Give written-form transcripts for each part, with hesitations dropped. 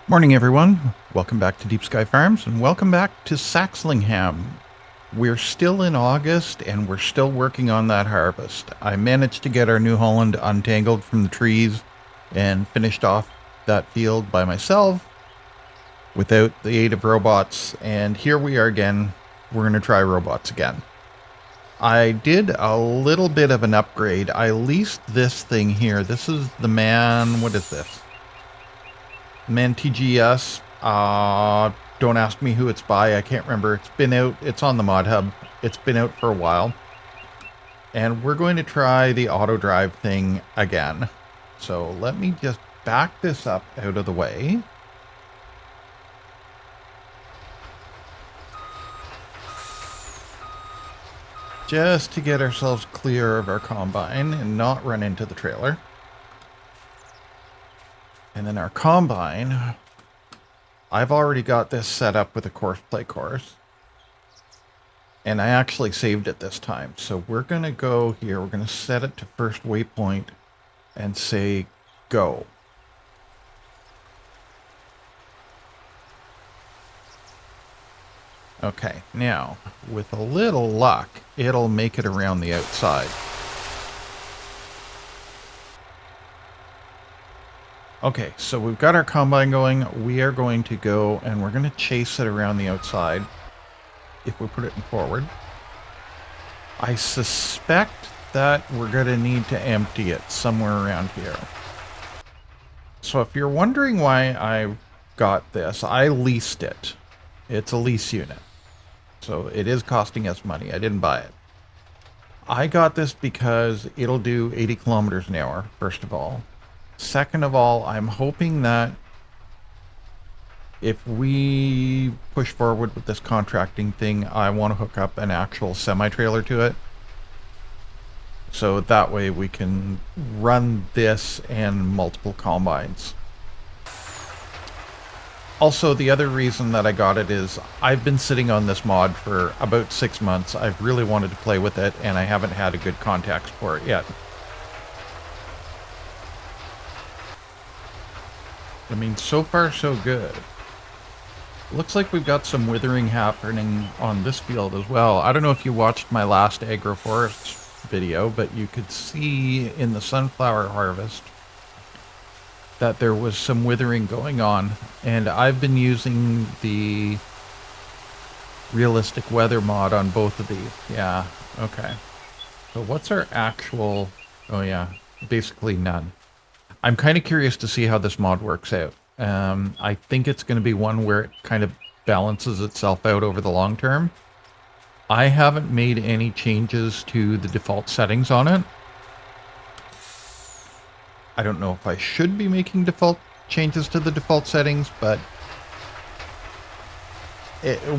Morning, everyone. Welcome back to Deep Sky Farms, and welcome back to Saxlingham. We're still in August, and we're still working on that harvest. I managed to get our New Holland untangled from the trees and finished off that field by myself without the aid of robots, and here we are again. We're going to try robots again. I did a little bit of an upgrade. I leased this thing here. This is the Man... what is this? Man TGS. Don't ask me who it's by. I can't remember. It's been out. It's on the mod hub. It's been out for a while. And we're going to try the Autodrive thing again. So let me just back this up out of the way. Just to get ourselves clear of our combine and not run into the trailer. And then our combine, I've already got this set up with a Courseplay course. And I actually saved it this time. So we're going to go here. We're going to set it to first waypoint and say go. Okay, now with a little luck, it'll make it around the outside. Okay, so we've got our combine going. We are going to go and we're going to chase it around the outside if we put it in forward. I suspect that we're going to need to empty it somewhere around here. So if you're wondering why I got this, I leased it. It's a lease unit. So it is costing us money. I didn't buy it. I got this because it'll do 80 kilometers an hour, first of all. Second of all, I'm hoping that if we push forward with this contracting thing, I want to hook up an actual semi-trailer to it. So that way we can run this and multiple combines. Also, the other reason that I got it is I've been sitting on this mod for about 6 months. I've really wanted to play with it, and I haven't had a good context for it yet. I mean, so far so good. Looks like we've got some withering happening on this field as well. I don't know if you watched my last agroforests video, but you could see in the sunflower harvest that there was some withering going on. And I've been using the realistic weather mod on both of these. Yeah, okay. So what's our actual... oh yeah, basically none. I'm kind of curious to see how this mod works out. I think it's going to be one where it kind of balances itself out over the long term. I haven't made any changes to the default settings on it. I don't know if I should be making default changes to the default settings, but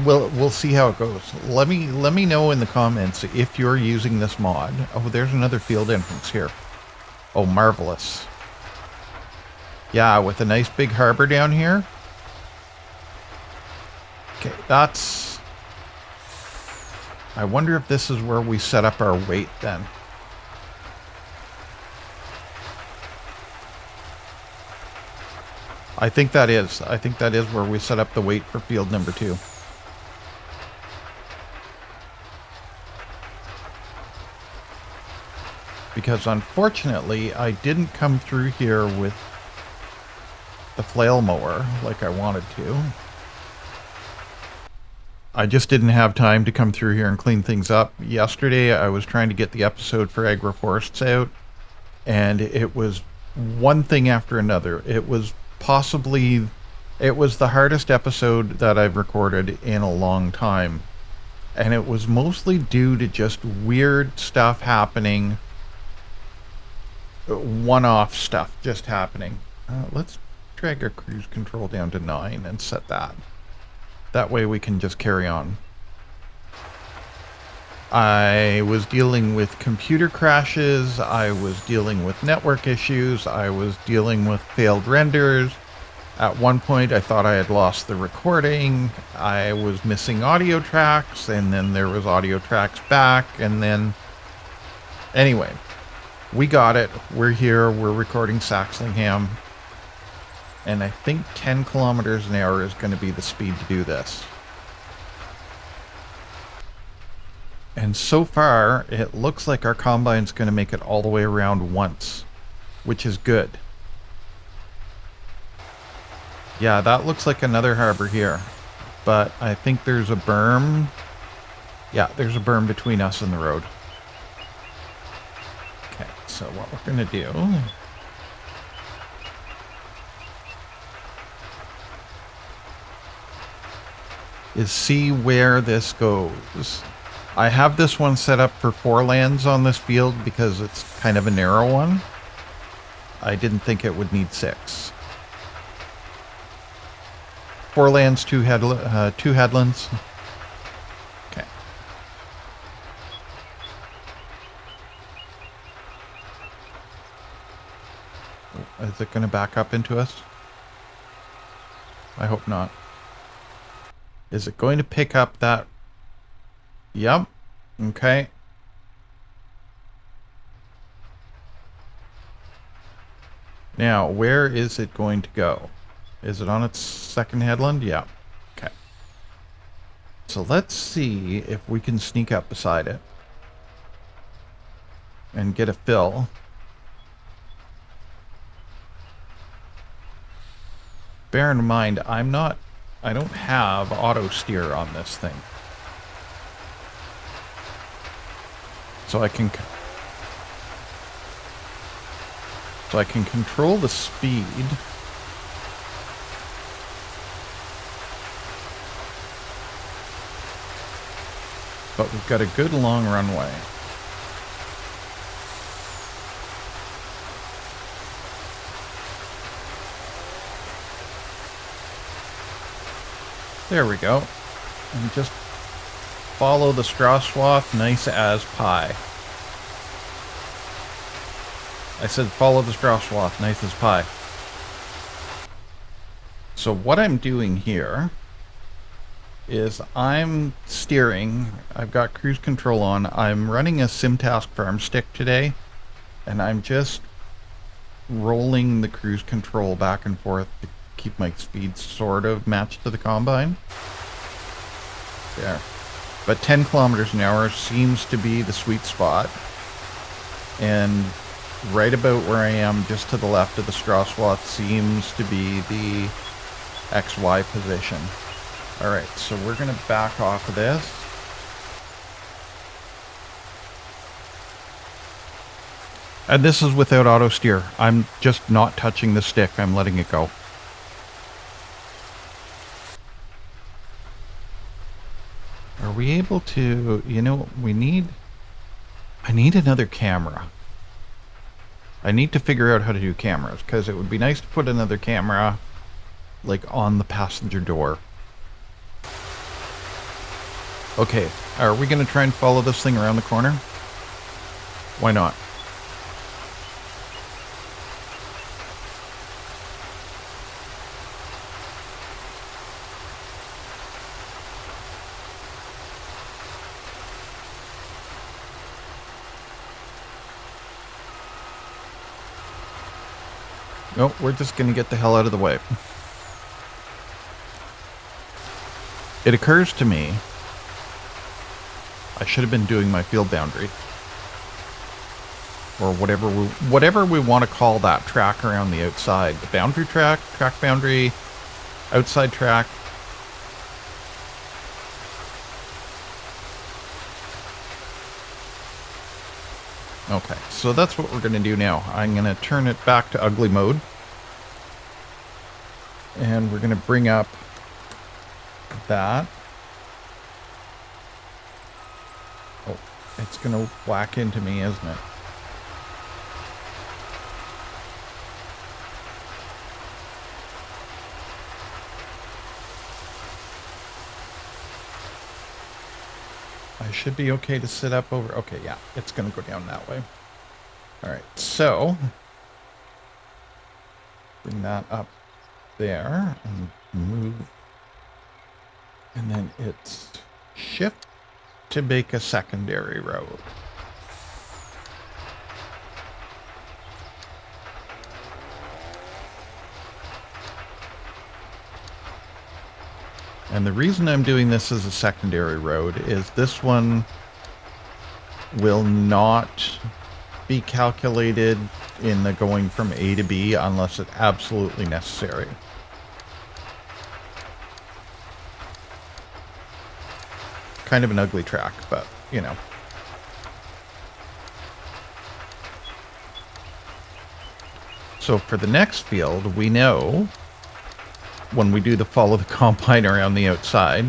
we'll see how it goes. Let me know in the comments if you're using this mod. Oh, there's another field entrance here. Oh, marvelous. Yeah, with a nice big harbor down here. Okay, that's... I wonder if this is where we set up our weight then. I think that is. I think that is where we set up the weight for field number 2. Because unfortunately, I didn't come through here with the flail mower like I wanted to. I just didn't have time to come through here and clean things up. Yesterday I was trying to get the episode for agroforests out, and it was one thing after another. It was possibly... it was the hardest episode that I've recorded in a long time. And it was mostly due to just weird stuff happening. One-off stuff just happening. Let's drag our cruise control down to 9 and set that. That way we can just carry on. I was dealing with computer crashes, I was dealing with network issues, I was dealing with failed renders. At one point I thought I had lost the recording, I was missing audio tracks, and then there was audio tracks back, and then... anyway, we got it. We're here, we're recording Saxlingham. And I think 10 kilometers an hour is going to be the speed to do this. And so far, it looks like our combine's going to make it all the way around once, which is good. Yeah, that looks like another harbor here. But I think there's a berm. Yeah, there's a berm between us and the road. Okay, so what we're going to do is see where this goes. I have this one set up for 4 lands on this field because it's kind of a narrow one. I didn't think it would need 6. 4 lands, 2 headlands. Okay. Is it going to back up into us? I hope not. Is it going to pick up that? Yep. Okay. Now, where is it going to go? Is it on its second headland? Yeah. Okay. So let's see if we can sneak up beside it and get a fill. Bear in mind, I don't have auto steer on this thing. So I can control the speed. But we've got a good long runway. There we go. And just follow the straw swath, nice as pie. I said follow the straw swath, nice as pie. So what I'm doing here is I'm steering. I've got cruise control on. I'm running a SimTask farm stick today, and I'm just rolling the cruise control back and forth to keep my speed sort of matched to the combine. There. But 10 kilometers an hour seems to be the sweet spot. And right about where I am, just to the left of the straw swath, seems to be the XY position. Alright, so we're going to back off of this. And this is without auto steer. I'm just not touching the stick. I'm letting it go. Are we able to, you know, I need another camera. I need to figure out how to do cameras, because it would be nice to put another camera, like, on the passenger door. Okay, are we going to try and follow this thing around the corner? Why not? Nope, we're just going to get the hell out of the way. It occurs to me I should have been doing my field boundary. Or whatever we want to call that track around the outside. The boundary track, track boundary, outside track. Okay, so that's what we're going to do now. I'm going to turn it back to ugly mode. And we're going to bring up that. Oh, it's going to whack into me, isn't it? I should be okay to sit up over. Okay, yeah, it's going to go down that way. All right, so bring that up there and move. And then it's shift to make a secondary road. And the reason I'm doing this as a secondary road is this one will not be calculated in the going from A to B unless it's absolutely necessary. Kind of an ugly track, but, you know. So for the next field, we know when we do the follow the combine around the outside,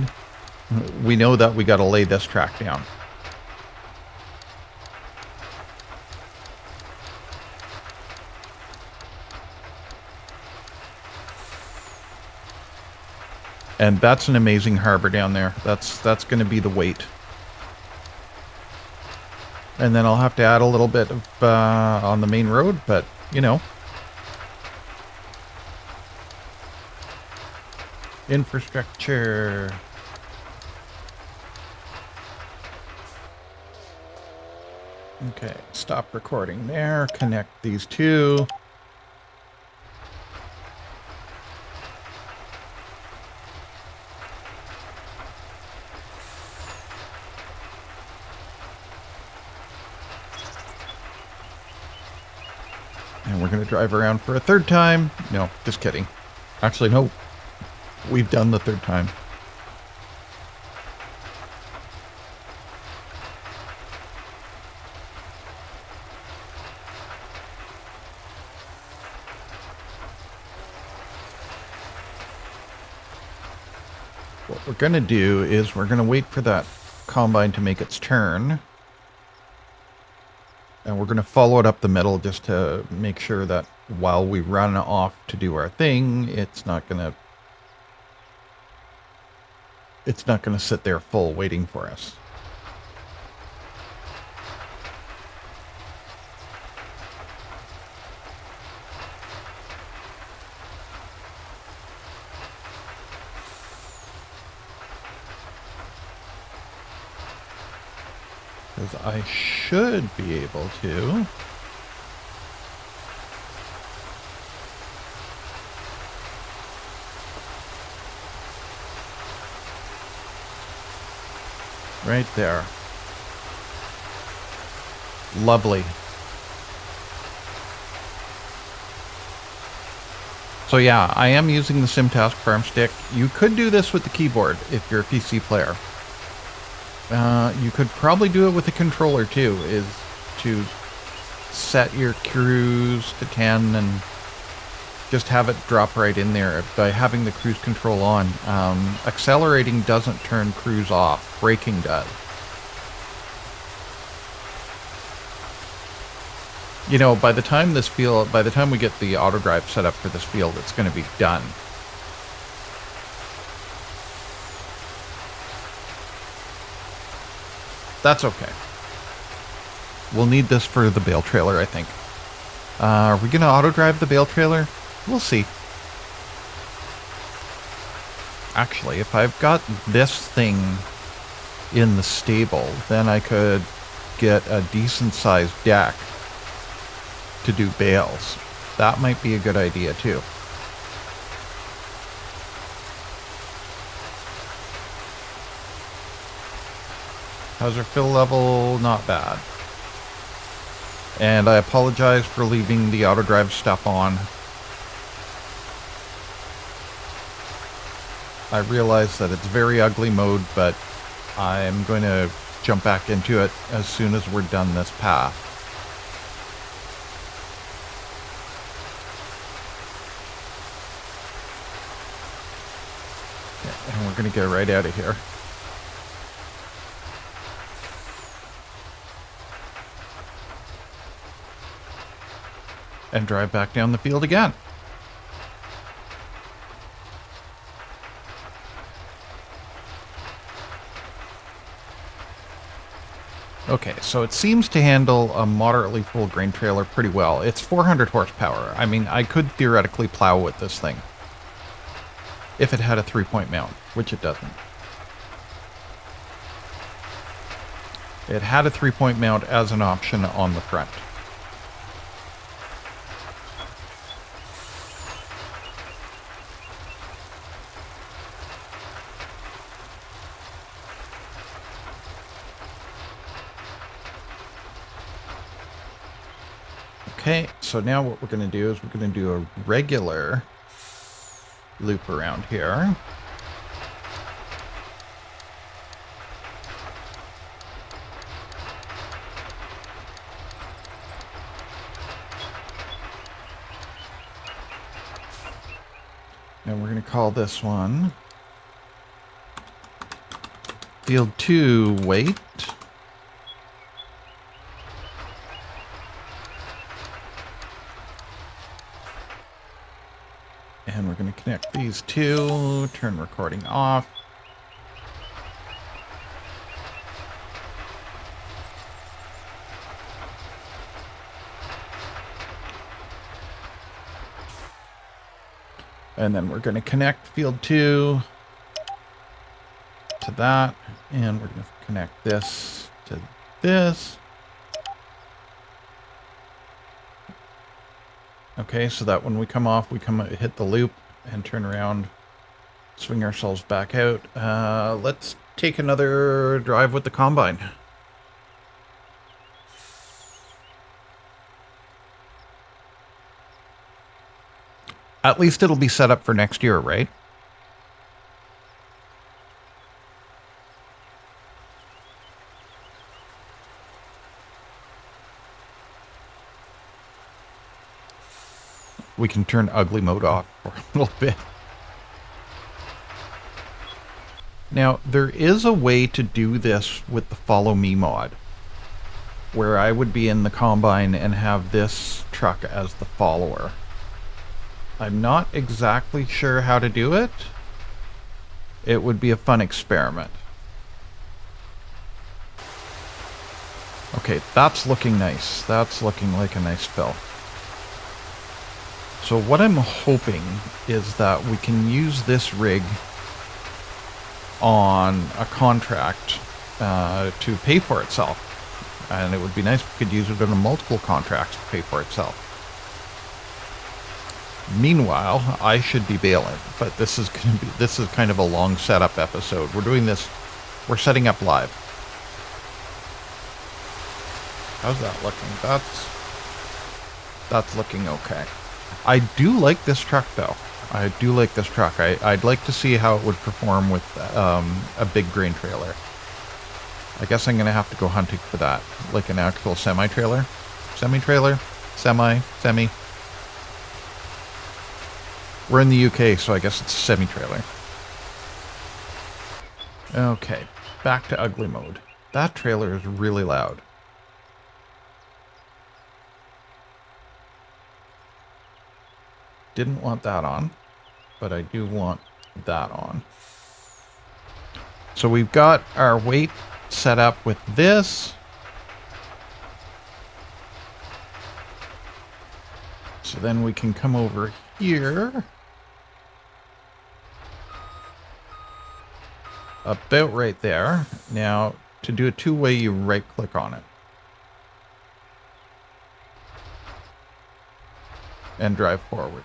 we know that we got to lay this track down. And that's an amazing harbor down there. That's going to be the weight. And then I'll have to add a little bit of on the main road, but, you know. Infrastructure. Okay, stop recording there. Connect these two. And we're going to drive around for a third time. No, just kidding. Actually, no. We've done the third time. What we're going to do is we're going to wait for that combine to make its turn. And we're going to follow it up the middle just to make sure that while we run off to do our thing, it's not going to sit there full waiting for us. Because I should be able to. Right there. Lovely. So yeah, I am using the SimTask Farm Stick. You could do this with the keyboard if you're a PC player. You could probably do it with a controller too, is to set your cruise to 10 and just have it drop right in there by having the cruise control on. Accelerating doesn't turn cruise off, braking does. You know, by the time we get the Autodrive set up for this field, it's going to be done. That's okay. We'll need this for the bale trailer, I think. Are we going to auto-drive the bale trailer? We'll see. Actually, if I've got this thing in the stable, then I could get a decent-sized deck to do bales. That might be a good idea, too. How's our fill level? Not bad. And I apologize for leaving the Autodrive stuff on. I realize that it's very ugly mode, but I'm going to jump back into it as soon as we're done this path. And we're going to get right out of here. And drive back down the field again. Okay, so it seems to handle a moderately full grain trailer pretty well. It's 400 horsepower. I mean, I could theoretically plow with this thing. If it had a 3-point mount, which it doesn't. It had a 3-point mount as an option on the front. Okay, so now what we're going to do is we're going to do a regular loop around here. And we're going to call this one Field 2 Wait. And we're going to connect these two, turn recording off. And then we're going to connect field 2 to that. And we're going to connect this to this. Okay, so that when we come off, we hit the loop and turn around, swing ourselves back out. Let's take another drive with the combine. At least it'll be set up for next year, right? We can turn ugly mode off for a little bit. Now, there is a way to do this with the Follow Me mod, where I would be in the combine and have this truck as the follower. I'm not exactly sure how to do it. It would be a fun experiment. Okay, that's looking nice. That's looking like a nice fill. So what I'm hoping is that we can use this rig on a contract to pay for itself. And it would be nice if we could use it on multiple contracts to pay for itself. Meanwhile, I should be bailing, but this is kind of a long setup episode. We're doing this, we're setting up live. How's that looking? That's looking okay. I do like this truck, though. I do like this truck. I'd like to see how it would perform with a big grain trailer. I guess I'm going to have to go hunting for that. Like an actual semi-trailer? Semi-trailer? Semi? We're in the UK, so I guess it's a semi-trailer. Okay, back to ugly mode. That trailer is really loud. Didn't want that on, but I do want that on. So we've got our weight set up with this. So then we can come over here. About right there. Now, to do a two-way, you right-click on it. And drive forward.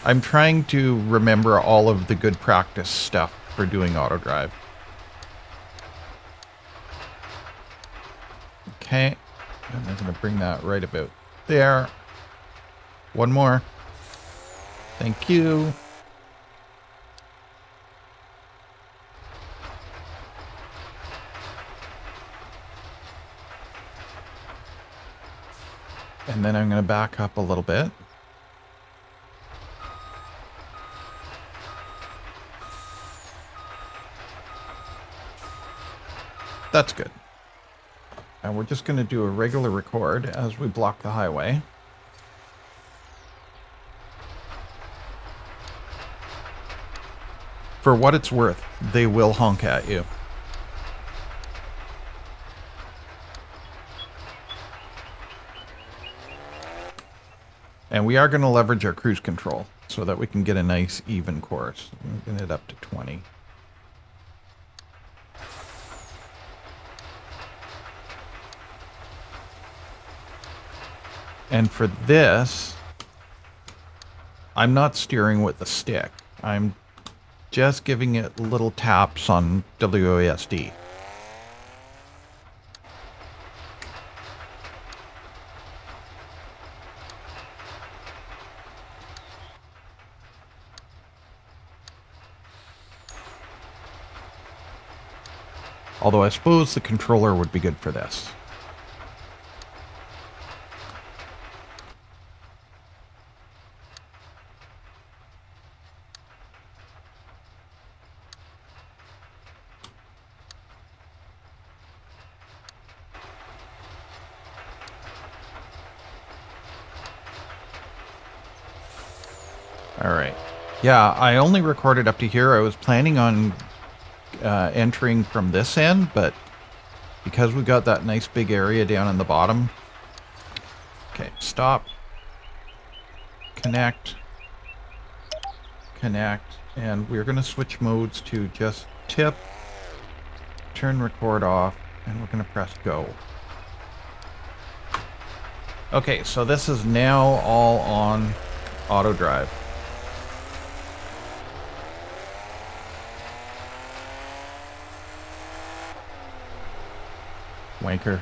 I'm trying to remember all of the good practice stuff for doing Autodrive. Okay, and I'm going to bring that right about there. One more. Thank you. And then I'm going to back up a little bit. That's good. And we're just going to do a regular record as we block the highway. For what it's worth, they will honk at you. And we are going to leverage our cruise control so that we can get a nice even course. We're going to get up to 20. And for this, I'm not steering with the stick. I'm just giving it little taps on Although I suppose the controller would be good for this. Alright. Yeah, I only recorded up to here. I was planning on entering from this end, but because we got that nice big area down in the bottom. Okay, stop. Connect. Connect. And we're going to switch modes to just tip. Turn record off. And we're going to press go. Okay, so this is now all on Autodrive. Wanker.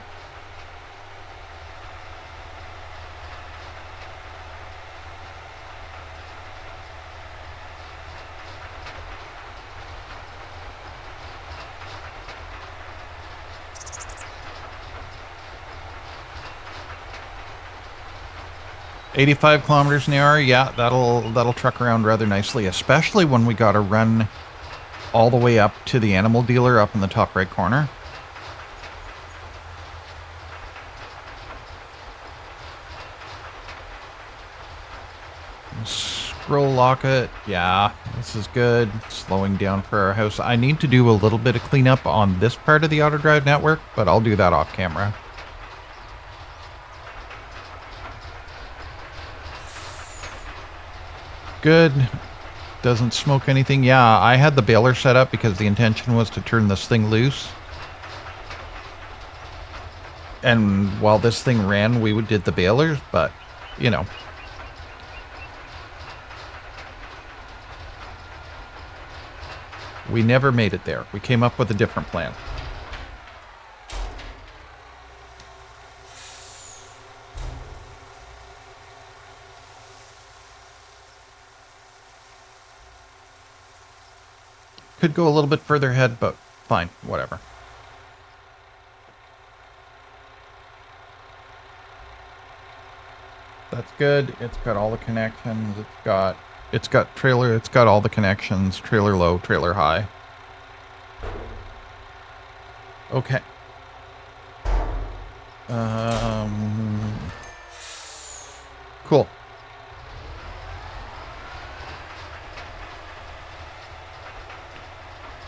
"85 kilometers an hour, yeah, that'll truck around rather nicely, especially when we got to run all the way up to the animal dealer up in the top right corner. Scroll lock it. Yeah, this is good. Slowing down for our house. I need to do a little bit of cleanup on this part of the Autodrive network, but I'll do that off camera. Good. Doesn't smoke anything. Yeah, I had the baler set up because the intention was to turn this thing loose. And while this thing ran, we did the balers, but, you know. We never made it there. We came up with a different plan. Could go a little bit further ahead, but fine, whatever. That's good. It's got all the connections. It's got trailer. It's got all the connections. Trailer low, trailer high. Okay. Cool.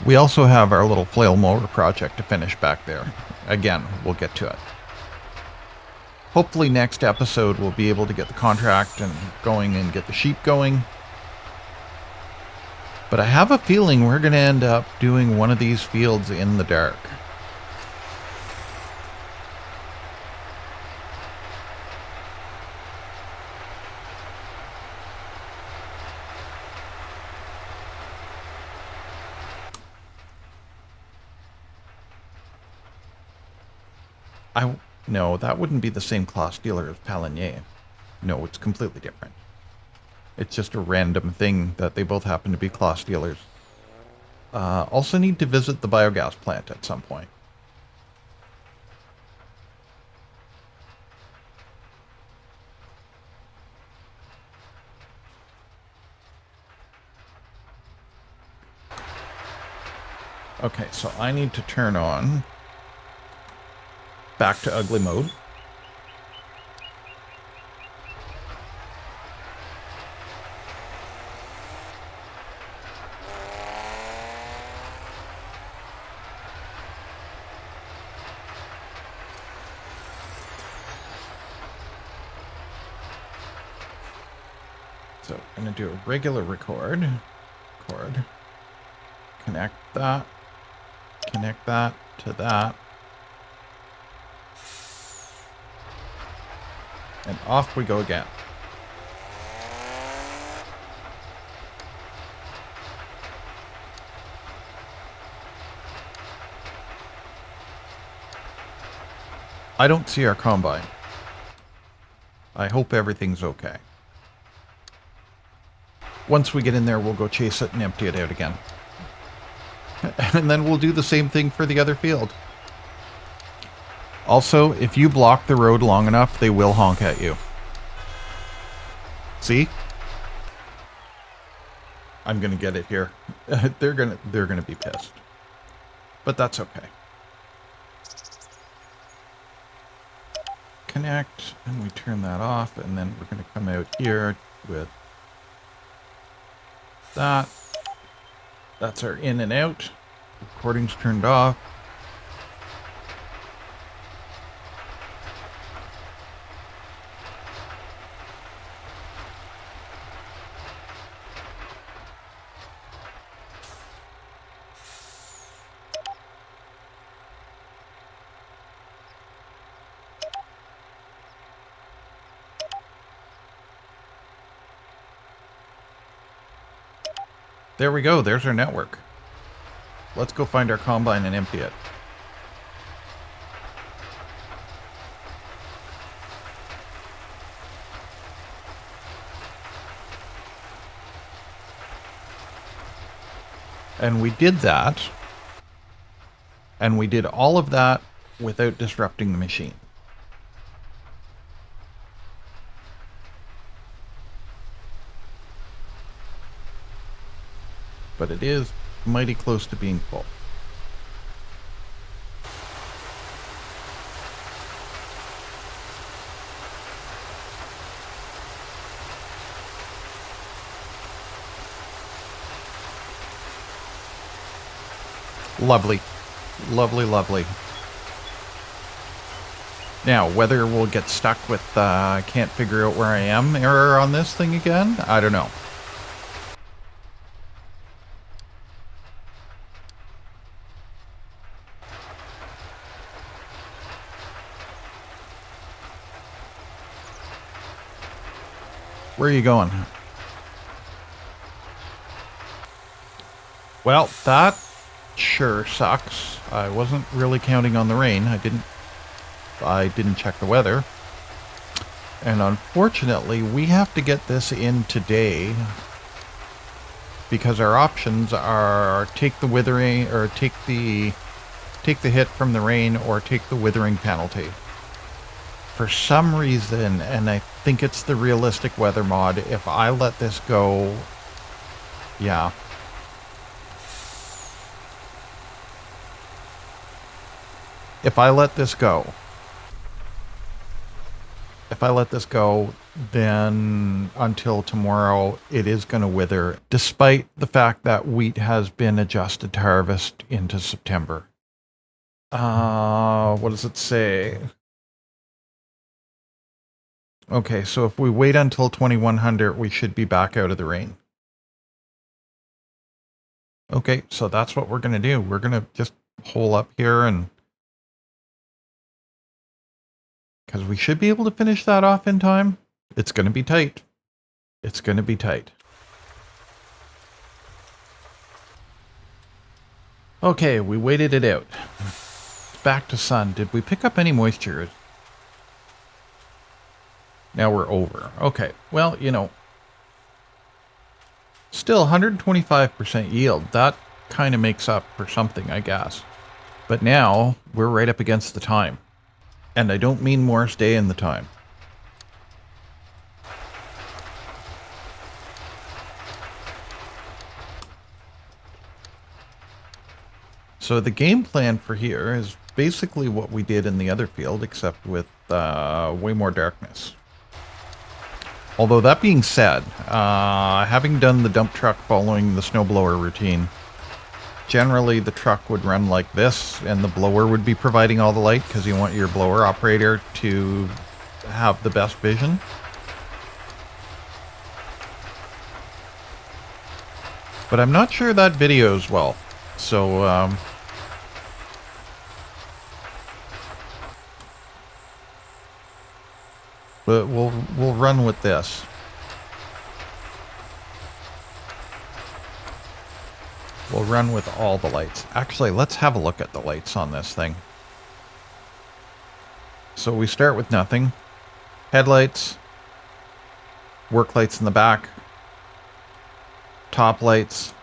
We also have our little flail mower project to finish back there. Again, we'll get to it. Hopefully next episode we'll be able to get the contract and going and get the sheep going. But I have a feeling we're going to end up doing one of these fields in the dark. No, that wouldn't be the same class dealer as Palinier. No, it's completely different. It's just a random thing that they both happen to be class dealers. Also need to visit the biogas plant at some point. Okay, so I need to turn on back to ugly mode. So I'm going to do a regular record. Connect that to that. And off we go again. I don't see our combine. I hope everything's okay. Once we get in there, we'll go chase it and empty it out again. And then we'll do the same thing for the other field. Also, if you block the road long enough, they will honk at you. See? I'm gonna get it here. They're gonna be pissed. But that's okay. Connect, and we turn that off, and then we're gonna come out here with that. That's our in and out. Recording's turned off. There we go. There's our network. Let's go find our combine and empty it. And we did that. And we did all of that without disrupting the machine. But it is mighty close to being full. Lovely. Lovely, lovely. Now, whether we'll get stuck with I can't figure out where I am error on this thing again, I don't know. Where are you going? Well, that sure sucks. I wasn't really counting on the rain. I didn't check the weather. And unfortunately, we have to get this in today because our options are take the withering or take the hit from the rain or take the withering penalty. For some reason, and I think it's the realistic weather mod, if I let this go, yeah. If I let this go, then until tomorrow, it is going to wither, despite the fact that wheat has been adjusted to harvest into September. What does it say? Okay, so if we wait until 2100, we should be back out of the rain. Okay, so that's what we're going to do. We're going to just hole up here and... because we should be able to finish that off in time. It's going to be tight. It's going to be tight. Okay, we waited it out. Back to sun. Did we pick up any moisture? Now we're over. Okay, well, you know, still 125% yield. That kind of makes up for something, I guess. But now we're right up against the time. And I don't mean Morris Day in the time. So the game plan for here is basically what we did in the other field, except with way more darkness. Although that being said, having done the dump truck following the snowblower routine, generally the truck would run like this and the blower would be providing all the light because you want your blower operator to have the best vision. But I'm not sure that videos well, so but we'll run with this. We'll run with all the lights. Actually, let's have a look at the lights on this thing. So we start with nothing. Headlights. Work lights in the back. Top lights.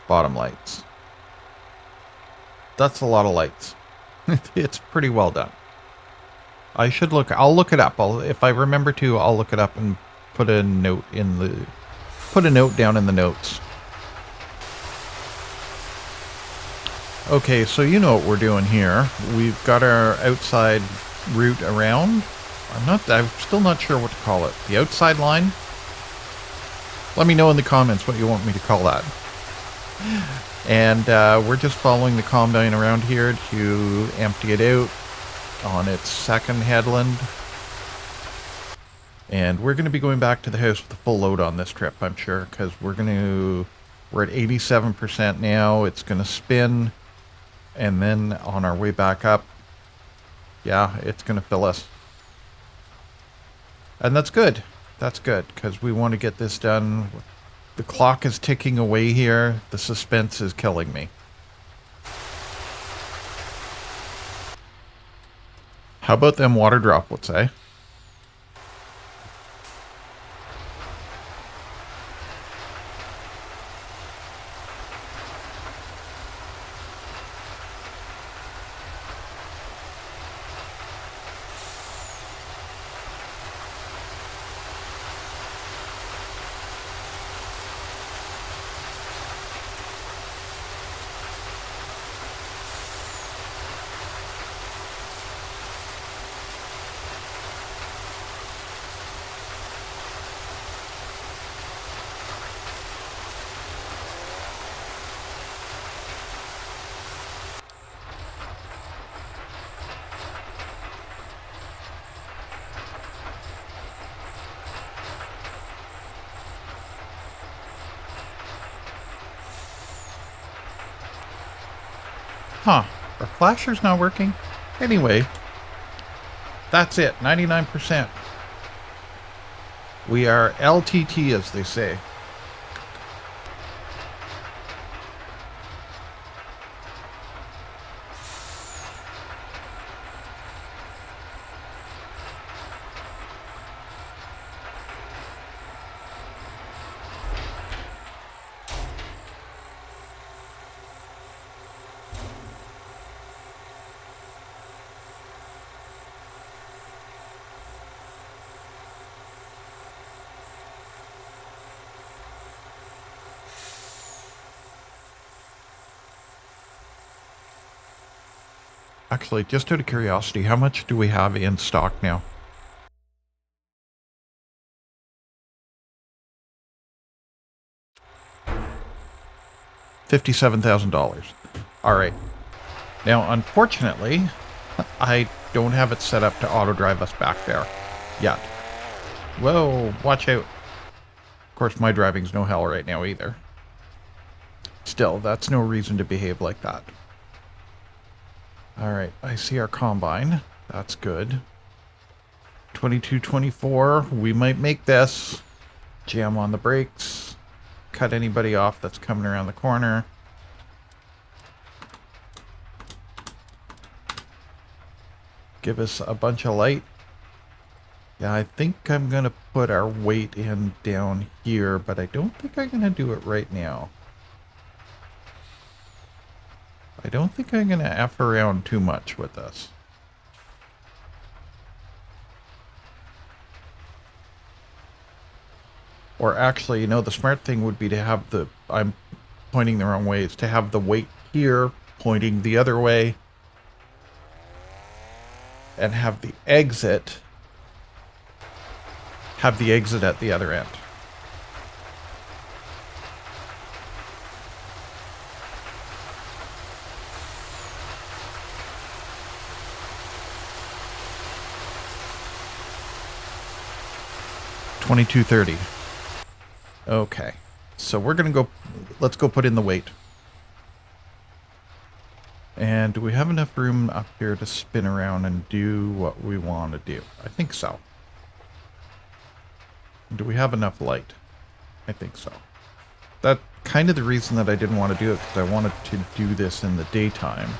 Bottom lights. That's a lot of lights. It's pretty well done. I'll look it up. If I remember to, I'll look it up and put a note down in the notes. Okay, so you know what we're doing here. We've got our outside route around. I'm still not sure what to call it. The outside line? Let me know in the comments what you want me to call that. And we're just following the combine around here to empty it out on its second headland. And we're going to be going back to the house with a full load on this trip, I'm sure, because we're at 87% now. It's going to spin, and then on our way back up, yeah, it's going to fill us. And that's good. That's good, because we want to get this done. The clock is ticking away here. The suspense is killing me. How about them water droplets, eh? Huh. Our flasher's not working? Anyway, that's it. 99%. We are LTT, as they say. Actually, just out of curiosity, how much do we have in stock now? $57,000. All right. Now, unfortunately, I don't have it set up to auto-drive us back there yet. Whoa, watch out. Of course, my driving's no hell right now either. Still, that's no reason to behave like that. All right, I see our combine. That's good. 2224, we might make this. Jam on the brakes. Cut anybody off that's coming around the corner. Give us a bunch of light. Yeah, I think I'm going to put our weight in down here, but I don't think I'm going to do it right now. I don't think I'm going to F around too much with this. Or actually, you know, the smart thing would be to have the, I'm pointing the wrong way, is to have the weight here pointing the other way. And have the exit at the other end. $22.30. Okay, so we're gonna go. Let's go put in the weight. And do we have enough room up here to spin around and do what we want to do? I think so. Do we have enough light? I think so. That's kind of the reason that I didn't want to do it, because I wanted to do this in the daytime.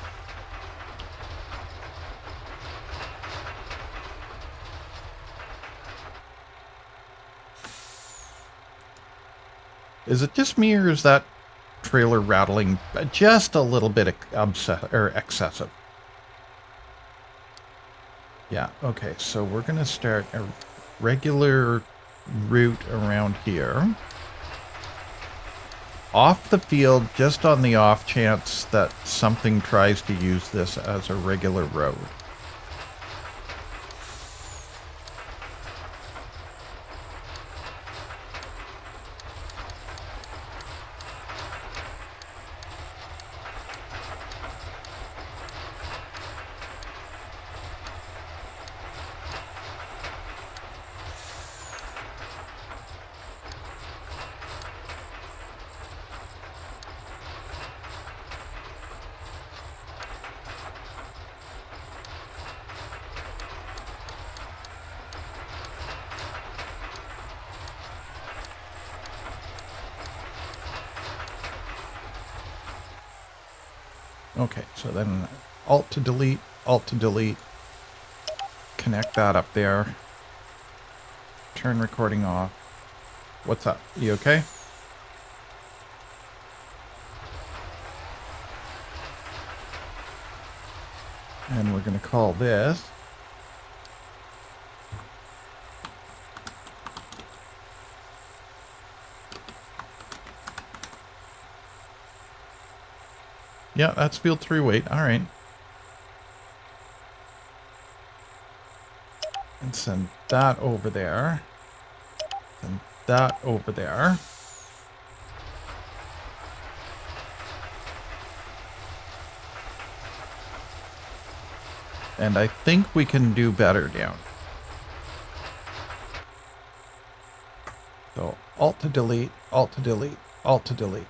Is it just me, or is that trailer rattling just a little bit excessive. Yeah, okay, so we're going to start a regular route around here. Off the field, just on the off chance that something tries to use this as a regular road. Okay, so then Alt to delete, connect that up there, turn recording off. What's up? You okay? And we're going to call this yeah, that's field 3 weight. All right. And send that over there. Send that over there. And I think we can do better down. So Alt to delete, Alt to delete, Alt to delete.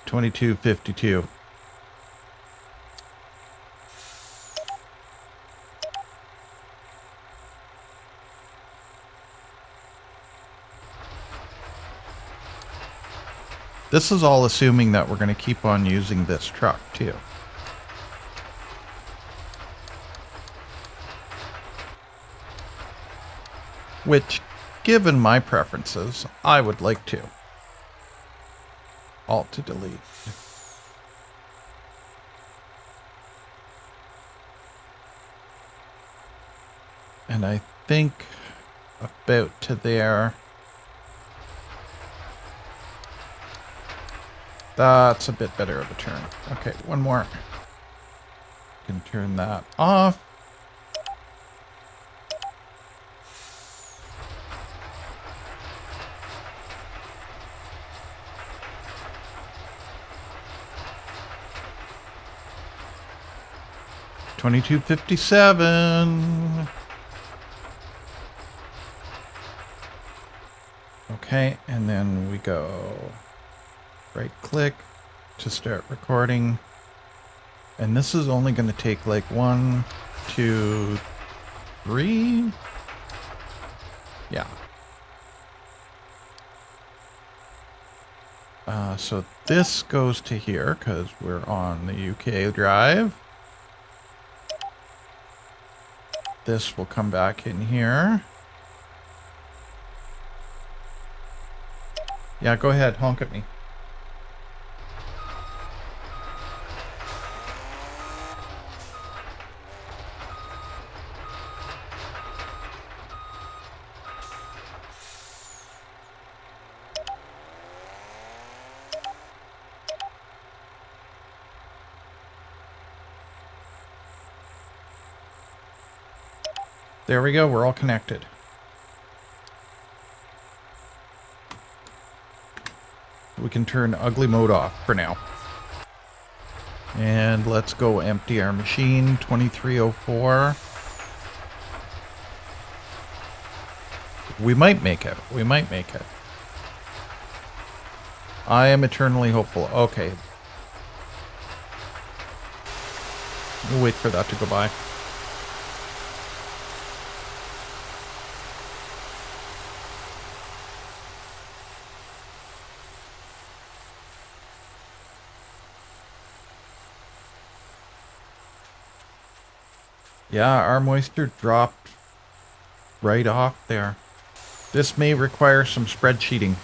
$22.52. This is all assuming that we're going to keep on using this truck too. Which, given my preferences, I would like to. Alt to delete. And I think about to there. That's a bit better of a turn. Okay, one more. Can turn that off. $22.57. Okay, and then we go right click to start recording. And this is only going to take like 1, 2, 3. Yeah. So this goes to here because we're on the UK drive. This will come back in here. Yeah, go ahead, honk at me. There we go, we're all connected. We can turn ugly mode off for now. And let's go empty our machine, 2304. We might make it, we might make it. I am eternally hopeful. Okay. We'll wait for that to go by. Yeah, our moisture dropped right off there. This may require some spreadsheeting.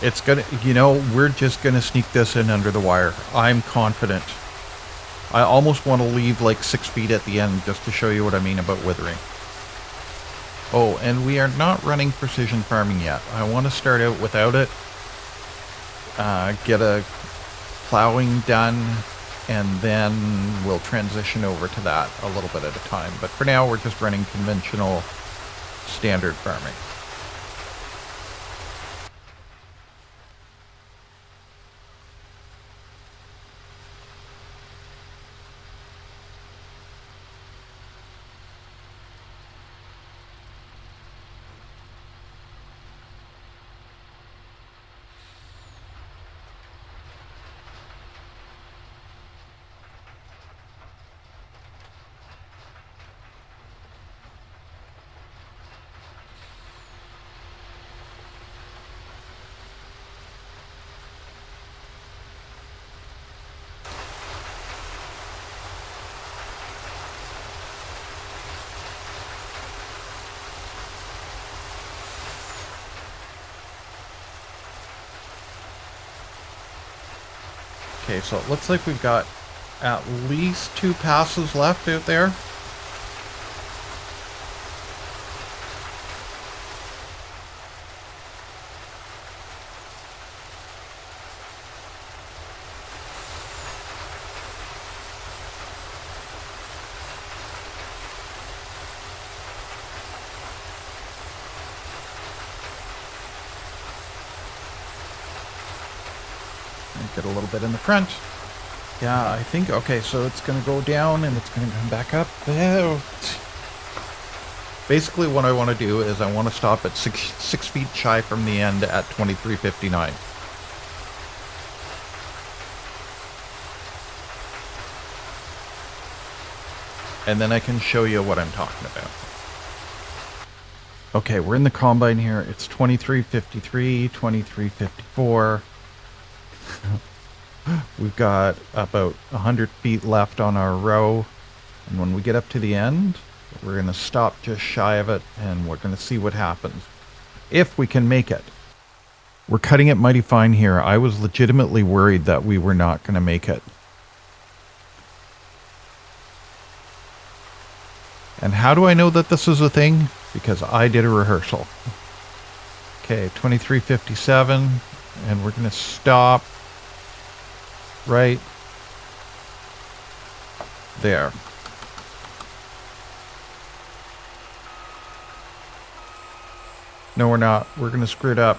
It's gonna, we're just gonna sneak this in under the wire. I'm confident. I almost want to leave like 6 feet at the end just to show you what I mean about withering. Oh, and we are not running precision farming yet. I want to start out without it. Get a plowing done, and then we'll transition over to that a little bit at a time. But for now, we're just running conventional standard farming. Okay, so it looks like we've got at least 2 passes left out there. Get a little bit in the front. Yeah, I think, okay, so it's going to go down and it's going to come back up. Basically what I want to do is I want to stop at 6 feet shy from the end at 2359. And then I can show you what I'm talking about. Okay, we're in the combine here. It's 2353, 2354. We've got about 100 feet left on our row, and when we get up to the end, we're going to stop just shy of it, and we're going to see what happens, if we can make it. We're cutting it mighty fine here. I was legitimately worried that we were not going to make it. And how do I know that this is a thing? Because I did a rehearsal. Okay, 2357, and we're going to stop right there. No, we're not. We're going to screw it up.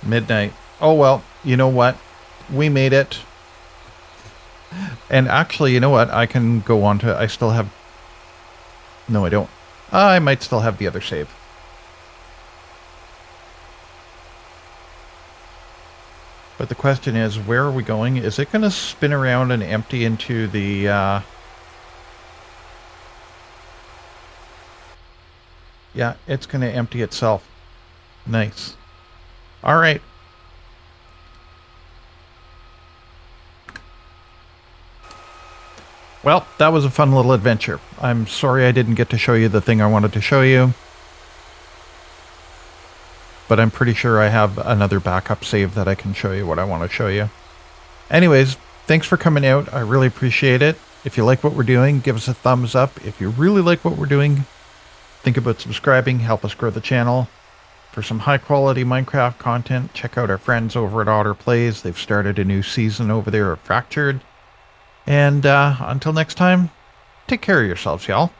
Midnight. Oh, well, you know what? We made it. And actually, you know what? I can go on to... I still have... No, I don't. I might still have the other save. But the question is, where are we going? Is it going to spin around and empty into the... Yeah, it's going to empty itself. Nice. All right. Well, that was a fun little adventure. I'm sorry I didn't get to show you the thing I wanted to show you. But I'm pretty sure I have another backup save that I can show you what I want to show you. Anyways, thanks for coming out. I really appreciate it. If you like what we're doing, give us a thumbs up. If you really like what we're doing, think about subscribing. Help us grow the channel. For some high-quality Minecraft content, check out our friends over at Autodrive. They've started a new season over there at Fractured. And until next time, take care of yourselves, y'all.